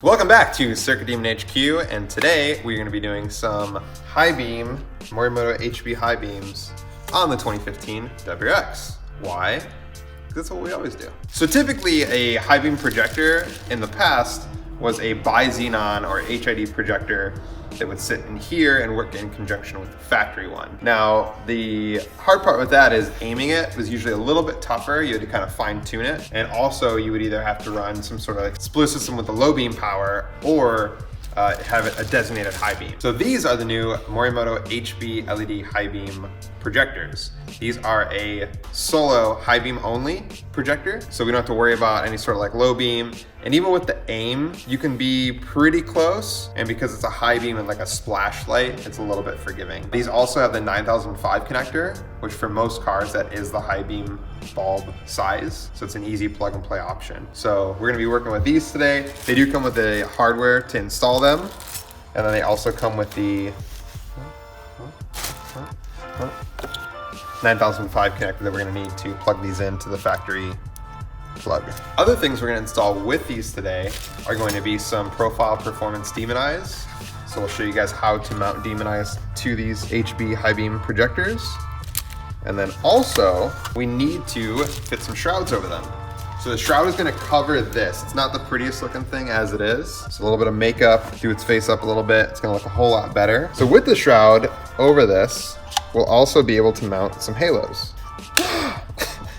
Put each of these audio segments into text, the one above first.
Welcome back to Circuit Demon HQ, and today we're going to be doing some high beam Morimoto HB high beams on the 2015 WX. Why? Because that's what we always do. So typically a high beam projector in the past was a bi-xenon or HID projector that would sit in here and work in conjunction with the factory one. Now, the hard part with that is aiming it was usually a little bit tougher. You had to kind of fine tune it. And also you would either have to run some sort of like split system with the low beam power or have it a designated high beam. So these are the new Morimoto HB LED high beam projectors. These are a solo high beam only projector, so we don't have to worry about any sort of like low beam. And even with the aim, you can be pretty close. And because it's a high beam and like a splash light, it's a little bit forgiving. These also have the 9005 connector, which for most cars, that is the high beam bulb size. So it's an easy plug and play option. So we're gonna be working with these today. They do come with the hardware to install them. And then they also come with the 9005 connector that we're gonna need to plug these into the factory plug. Other things we're going to install with these today are going to be some profile performance demon eyes. So we'll show you guys how to mount demon eyes to these HB high beam projectors. And then also we need to fit some shrouds over them. So the shroud is going to cover this. It's not the prettiest looking thing as it is. It's a little bit of makeup, do its face up a little bit. It's going to look a whole lot better. So with the shroud over this, we'll also be able to mount some halos.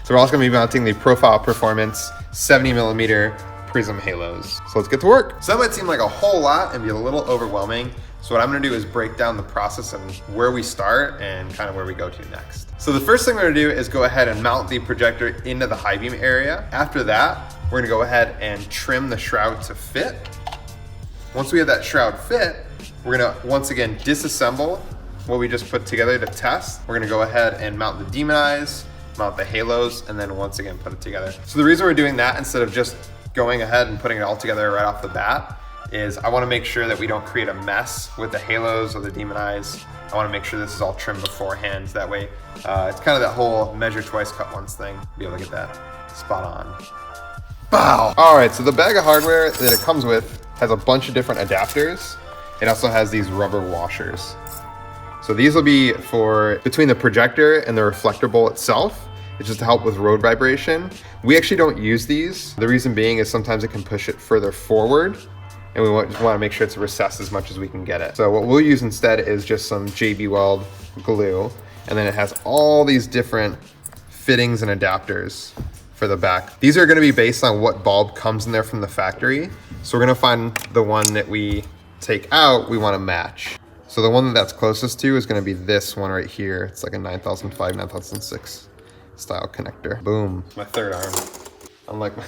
So we're also going to be mounting the Profile Performance 70mm prism halos. So let's get to work. So that might seem like a whole lot and be a little overwhelming. So what I'm going to do is break down the process of where we start and kind of where we go to next. So the first thing we're going to do is go ahead and mount the projector into the high beam area. After that, we're going to go ahead and trim the shroud to fit. Once we have that shroud fit, we're going to once again disassemble what we just put together to test. We're going to go ahead and mount the demon eyes, mount the halos, and then once again put it together. So the reason we're doing that instead of just going ahead and putting it all together right off the bat is I want to make sure that we don't create a mess with the halos or the demon eyes. I want to make sure this is all trimmed beforehand. That way it's kind of that whole measure twice, cut once thing. Be able to get that spot on. Bow! All right, so the bag of hardware that it comes with has a bunch of different adapters. It also has these rubber washers. So these will be for between the projector and the reflector bowl itself. It's just to help with road vibration. We actually don't use these. The reason being is sometimes it can push it further forward, and we just want to make sure it's recessed as much as we can get it. So what we'll use instead is just some JB Weld glue, and then it has all these different fittings and adapters for the back. These are going to be based on what bulb comes in there from the factory. So we're going to find the one that we take out, we want to match. So the one that's closest to is going to be this one right here. It's like a 9005, 9006 style connector. Boom. My third arm. Unlike my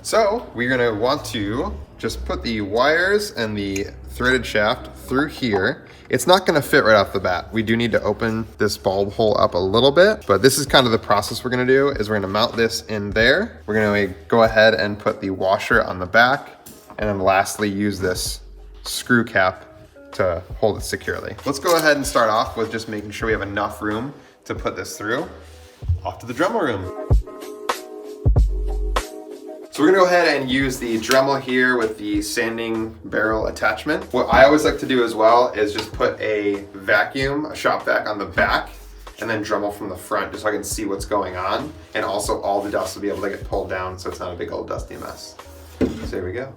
So we're gonna want to just put the wires and the threaded shaft through here. It's not gonna fit right off the bat. We do need to open this bulb hole up a little bit, but this is kind of the process we're gonna do is we're gonna mount this in there. We're gonna go ahead and put the washer on the back, and then lastly use this screw cap to hold it securely. Let's go ahead and start off with just making sure we have enough room to put this through. Off to the Dremel room. So we're gonna go ahead and use the Dremel here with the sanding barrel attachment. What I always like to do as well is just put a vacuum, a shop vac on the back, and then Dremel from the front just so I can see what's going on. And also all the dust will be able to get pulled down so it's not a big old dusty mess. So here we go.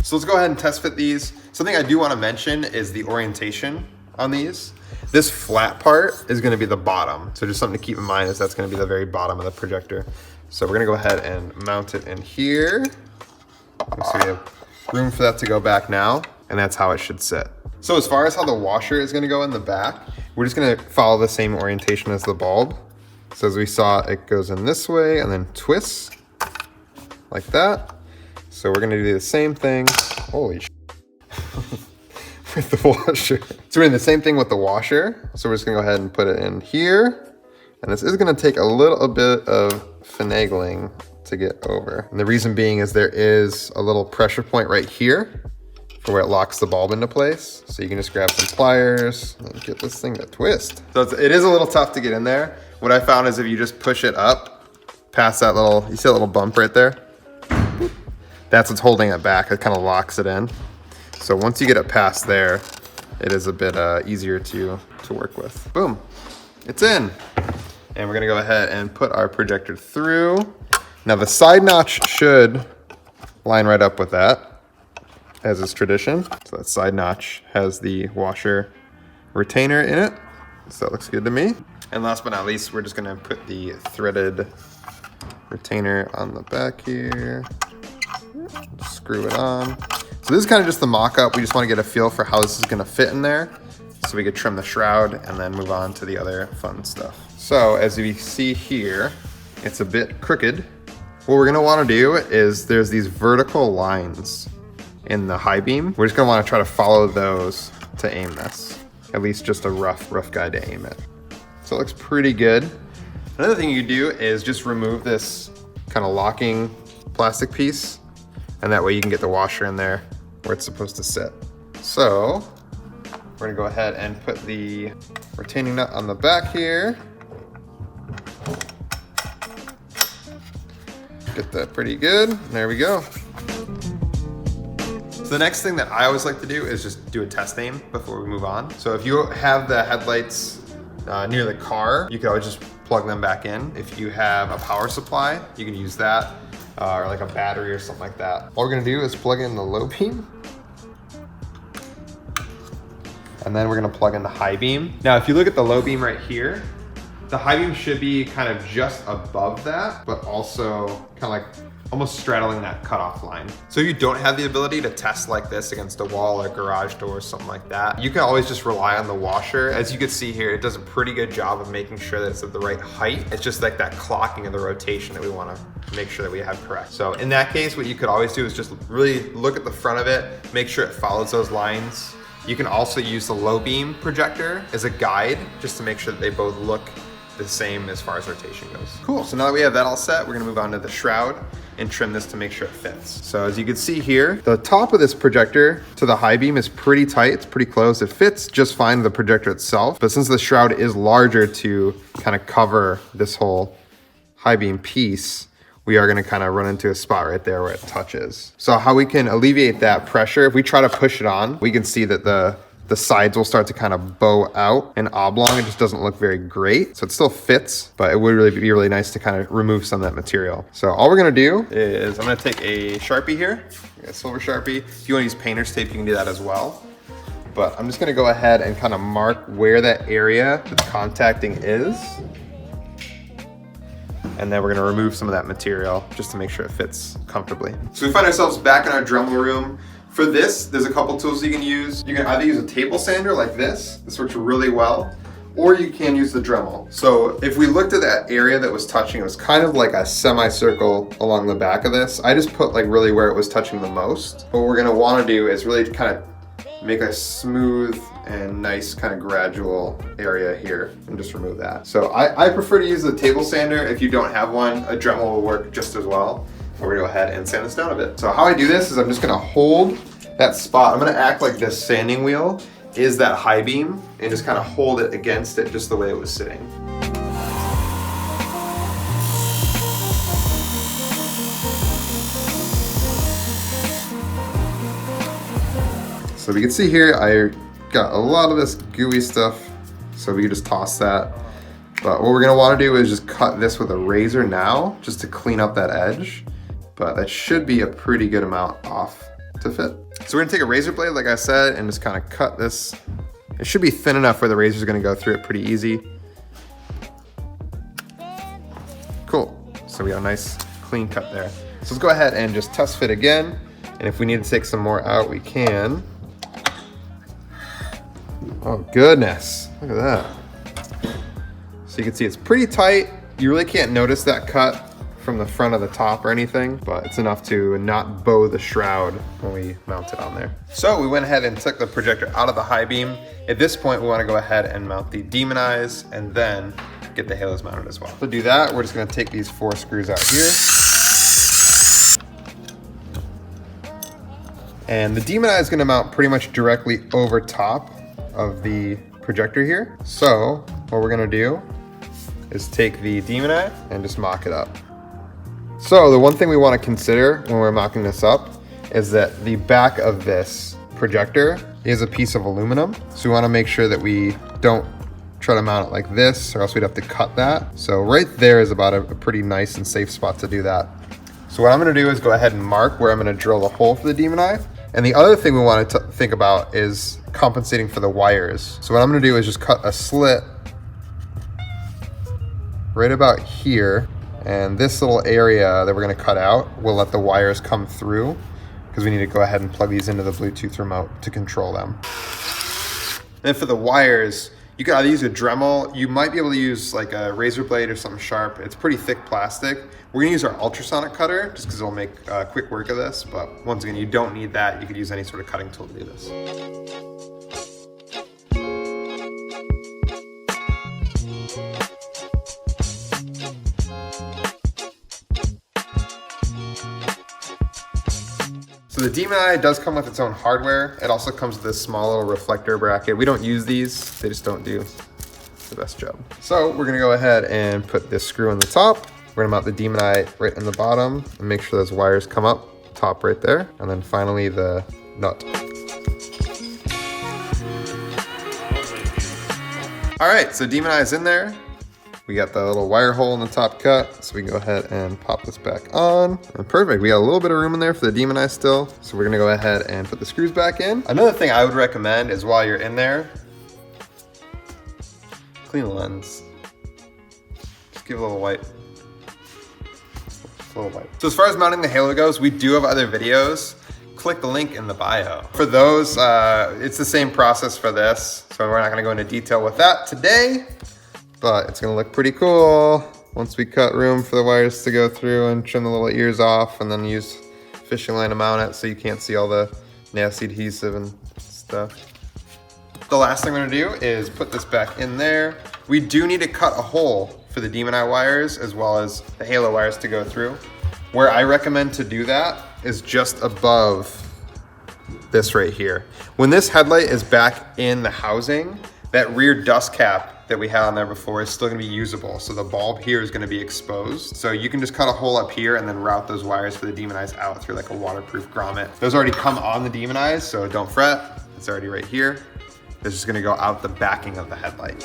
So let's go ahead and test fit these. Something I do want to mention is the orientation on these. This flat part is going to be the bottom. So just something to keep in mind is that's going to be the very bottom of the projector. So we're going to go ahead and mount it in here. So we have room for that to go back now, and that's how it should sit. So as far as how the washer is going to go in the back, we're just going to follow the same orientation as the bulb. So as we saw, it goes in this way and then twists like that. So we're gonna do the same thing. Holy sh! With the washer. So we're doing the same thing with the washer. So we're just gonna go ahead and put it in here. And this is gonna take a little bit of finagling to get over. And the reason being is there is a little pressure point right here for where it locks the bulb into place. So you can just grab some pliers and get this thing to twist. So it is a little tough to get in there, What I found is if you just push it up past that little, you see that little bump right there? That's what's holding it back. It kind of locks it in. So once you get it past there, it is a bit easier to work with. Boom, it's in. And we're gonna go ahead and put our projector through. Now the side notch should line right up with that, as is tradition. So that side notch has the washer retainer in it. So that looks good to me. And last but not least, we're just gonna put the threaded retainer on the back here. Screw it on. So this is kind of just the mock-up. We just want to get a feel for how this is going to fit in there, so we could trim the shroud and then move on to the other fun stuff. So as you see here, it's a bit crooked. What we're going to want to do is there's these vertical lines in the high beam. We're just going to want to try to follow those to aim this. At least just a rough guide to aim it. So it looks pretty good. Another thing you do is just remove this kind of locking plastic piece, and that way you can get the washer in there where it's supposed to sit. So we're gonna go ahead and put the retaining nut on the back here. Get that pretty good. There we go. So the next thing that I always like to do is just do a test aim before we move on. So if you have the headlights near the car, you can always just plug them back in. If you have a power supply, you can use that, or like a battery or something like that. All we're gonna do is plug in the low beam, and then we're gonna plug in the high beam. Now, if you look at the low beam right here, the high beam should be kind of just above that, but also kind of like almost straddling that cutoff line. So if you don't have the ability to test like this against a wall or garage door or something like that, you can always just rely on the washer. As you can see here, it does a pretty good job of making sure that it's at the right height. It's just like that clocking of the rotation that we want to make sure that we have correct. So in that case, what you could always do is just really look at the front of it, make sure it follows those lines. You can also use the low beam projector as a guide, just to make sure that they both look the same as far as rotation goes. Cool, so now that we have that all set, we're gonna move on to the shroud and trim this to make sure it fits. So as you can see here, the top of this projector to the high beam is pretty tight, it's pretty close. It fits just fine with the projector itself, but since the shroud is larger to kind of cover this whole high beam piece, we are gonna kind of run into a spot right there where it touches. So how we can alleviate that pressure, if we try to push it on, we can see that the sides will start to kind of bow out and oblong. It just doesn't look very great. So it still fits, but it would really be really nice to kind of remove some of that material. So all we're gonna do is I'm gonna take a Sharpie here, a silver Sharpie. If you wanna use painter's tape, you can do that as well. But I'm just gonna go ahead and kind of mark where that area that's contacting is. And then we're gonna remove some of that material just to make sure it fits comfortably. So we find ourselves back in our Dremel room. For this, there's a couple tools you can use. You can either use a table sander like this works really well, or you can use the Dremel. So if we looked at that area that was touching, it was kind of like a semicircle along the back of this. I just put like really where it was touching the most. What we're gonna wanna do is really kind of make a smooth and nice kind of gradual area here and just remove that. So I prefer to use the table sander. If you don't have one, a Dremel will work just as well. We're gonna go ahead and sand this down a bit. So how I do this is I'm just gonna hold that spot. I'm gonna act like this sanding wheel is that high beam and just kind of hold it against it just the way it was sitting. So we can see here, I got a lot of this gooey stuff, so we can just toss that. But what we're gonna wanna do is just cut this with a razor now, just to clean up that edge. But that should be a pretty good amount off to fit. So we're gonna take a razor blade, like I said, and just kind of cut this. It should be thin enough where the razor's gonna go through it pretty easy. Cool, so we got a nice clean cut there. So let's go ahead and just test fit again. And if we need to take some more out, we can. Oh goodness, look at that. So you can see it's pretty tight. You really can't notice that cut from the front of the top or anything, but it's enough to not bow the shroud when we mount it on there. So we went ahead and took the projector out of the high beam. At this point, we want to go ahead and mount the demon eyes and then get the halos mounted as well. To do that, we're just going to take these 4 screws out here. And the demon eye is going to mount pretty much directly over top of the projector here. So what we're going to do is take the demon eye and just mock it up. So the one thing we want to consider when we're mocking this up is that the back of this projector is a piece of aluminum. So we want to make sure that we don't try to mount it like this, or else we'd have to cut that. So right there is about a pretty nice and safe spot to do that. So what I'm going to do is go ahead and mark where I'm going to drill the hole for the demon eye. And the other thing we want to think about is compensating for the wires. So what I'm going to do is just cut a slit right about here. And this little area that we're going to cut out will let the wires come through, because we need to go ahead and plug these into the Bluetooth remote to control them. And for the wires, you can either use a Dremel. You might be able to use like a razor blade or something sharp. It's pretty thick plastic. We're gonna use our ultrasonic cutter just because it'll make quick work of this. But once again, you don't need that. You could use any sort of cutting tool to do this. So the demon eye does come with its own hardware. It also comes with this small little reflector bracket. We don't use these. They just don't do the best job. So we're gonna go ahead and put this screw on the top. We're gonna mount the demon eye right in the bottom and make sure those wires come up top right there. And then finally the nut. All right, so demon eye is in there. We got the little wire hole in the top cut, so we can go ahead and pop this back on. And perfect, we got a little bit of room in there for the demon eye still. So we're gonna go ahead and put the screws back in. Another thing I would recommend is while you're in there, clean the lens. Just give it a little wipe. A little wipe. So as far as mounting the halo goes, we do have other videos. Click the link in the bio. For those, it's the same process for this, so we're not gonna go into detail with that today. But it's gonna look pretty cool once we cut room for the wires to go through and trim the little ears off, and then use fishing line to mount it so you can't see all the nasty adhesive and stuff. The last thing I'm gonna do is put this back in there. We do need to cut a hole for the demon eye wires as well as the halo wires to go through. Where I recommend to do that is just above this right here. When this headlight is back in the housing, that rear dust cap that we had on there before is still gonna be usable. So the bulb here is gonna be exposed. So you can just cut a hole up here and then route those wires for the demon eyes out through like a waterproof grommet. Those already come on the demon eyes, so don't fret. It's already right here. It's just gonna go out the backing of the headlight.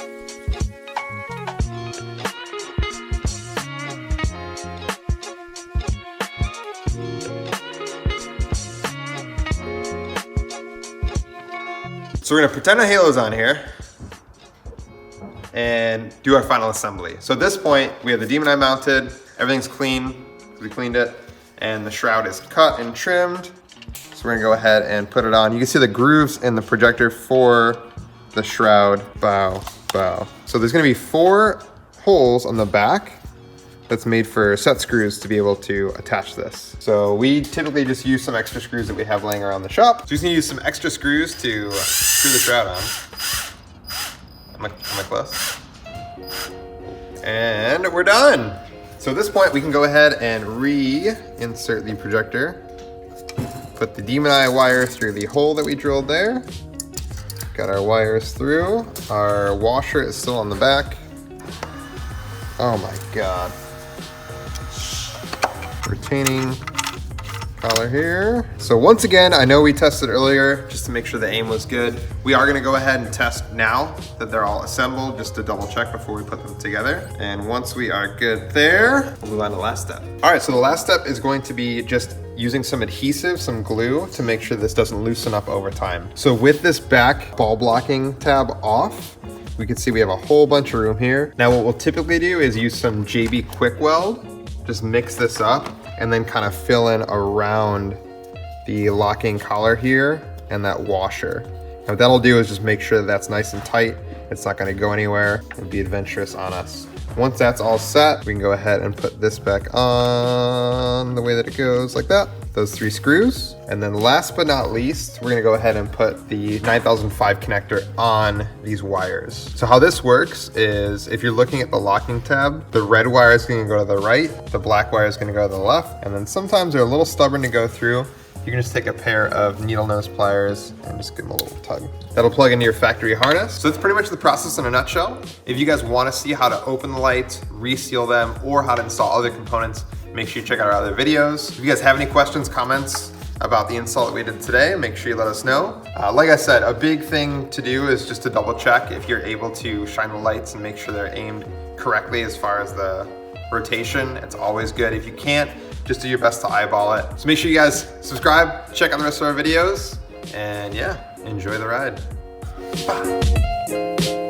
So we're gonna pretend a halo's on here and do our final assembly. So at this point, we have the demon eye mounted, everything's clean, we cleaned it, and the shroud is cut and trimmed. So we're gonna go ahead and put it on. You can see the grooves in the projector for the shroud, bow, bow. So there's gonna be 4 holes on the back that's made for set screws to be able to attach this. So we typically just use some extra screws that we have laying around the shop. So we just need to use some extra screws to screw the shroud on. Am I close? And we're done. So at this point, we can go ahead and re-insert the projector. Put the demon eye wire through the hole that we drilled there. Got our wires through. Our washer is still on the back. Oh my God. Retaining collar here. So once again, I know we tested earlier just to make sure the aim was good. We are gonna go ahead and test now that they're all assembled just to double check before we put them together. And once we are good there, we'll move on to the last step. All right, so the last step is going to be just using some adhesive, some glue to make sure this doesn't loosen up over time. So with this back ball blocking tab off, we can see we have a whole bunch of room here. Now what we'll typically do is use some JB Quick Weld, just mix this up and then kind of fill in around the locking collar here and that washer. And what that'll do is just make sure that that's nice and tight. It's not gonna go anywhere and be adventurous on us. Once that's all set, we can go ahead and put this back on the way that it goes, like that. those 3 screws. And then last but not least, we're gonna go ahead and put the 9005 connector on these wires. So how this works is if you're looking at the locking tab, the red wire is gonna go to the right, the black wire is gonna go to the left, and then sometimes they're a little stubborn to go through. You can just take a pair of needle nose pliers and just give them a little tug. That'll plug into your factory harness. So that's pretty much the process in a nutshell. If you guys wanna see how to open the lights, reseal them, or how to install other components, make sure you check out our other videos. If you guys have any questions, comments about the install that we did today, make sure you let us know. Like I said, a big thing to do is just to double check if you're able to shine the lights and make sure they're aimed correctly as far as the rotation. It's always good. If you can't, just do your best to eyeball it. So make sure you guys subscribe, check out the rest of our videos, and yeah, enjoy the ride. Bye.